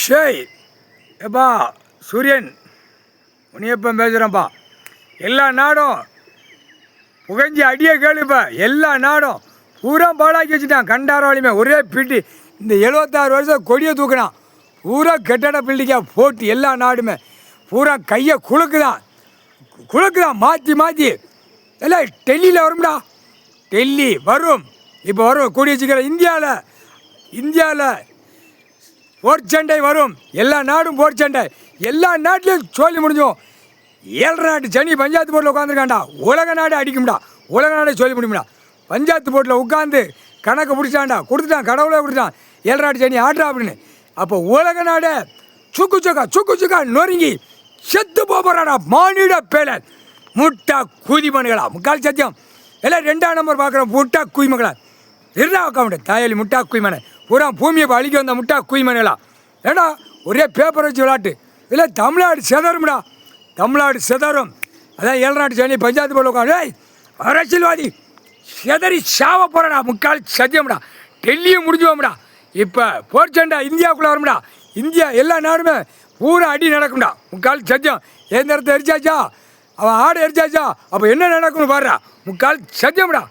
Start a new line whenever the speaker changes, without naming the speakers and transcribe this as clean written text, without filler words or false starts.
ஷேய் எப்பா சூரியன் முனியப்பன் பேசுகிறேன்ப்பா. எல்லா நாடும் புகஞ்சி அடியை கேளுப்பா. எல்லா நாடும் பூரா பாடாக்கி வச்சுட்டான். கண்டாரவாளியுமே ஒரே பில்டி இந்த 76 வருஷம் கொடியை தூக்கினான். பூரா கெட்டட பில்டிங்காக போட்டு எல்லா நாடுமே பூரா கையை குலுக்குதான் மாற்றி மாற்றி. எல்லாம் டெல்லியில் வரும்டா, டெல்லி வரும். இப்போ வரும் கூடிய சீக்கிரம். இந்தியாவில் போர் சண்டை வரும். எல்லா நாடும் போர் சண்டை. எல்லா நாட்டிலையும் சொல்லி முடிஞ்சோம். 7 நாட்டு சனி பஞ்சாயத்து போர்ட்டில் உட்காந்துருக்காண்டா. உலக நாடு அடிக்கும்டா. உலக நாடே சொல்லி முடியும்டா. பஞ்சாயத்து போர்ட்டில் உட்காந்து கணக்கு பிடிச்சாண்டா. கொடுத்துட்டான், கடவுளே கொடுத்துட்டான். 7 நாட்டு சனி ஆட்ரா அப்படின்னு. அப்போ உலக நாடை சுக்கு நொறுங்கி செத்து போகிறாடா. மானிட பேலன் முட்டா குதிமனுகளா. முக்கால் சத்தியம் எல்லாம் 2ஆம் நம்பர் பார்க்குறோம். முட்டா குய்மகளா இருந்தா உட்காந்து தாயலி முட்டா குய்மனை பூரா பூமியை அழிக்க வந்த முட்டா குய்மனுகளா. ஏடா ஒரே பேப்பர் வச்சு விளாட்டு. இல்லை தமிழ்நாடு செதறும்டா. தமிழ்நாடு செதறும். அதான் 7 நாட்டு சனி பஞ்சாயத்து போல உட்காந்து அரசியல்வாதி செதறி சாவ போகிறடா. முக்கால் சத்தியம்டா. டெல்லியும் முடிஞ்சுவோம்டா. இப்போ போர் சண்டை இந்தியாவுக்குள்ளே வரும்டா. இந்தியா எல்லா நாடுமே பூரா அடி நடக்கும்டா. முக்கால் சத்தியம். எந்த இடத்த எரிச்சாச்சா, அவன் ஆடு எரிச்சாச்சா, அப்போ என்ன நடக்கும்னு பாடுறா. முக்கால் சத்தியம்டா.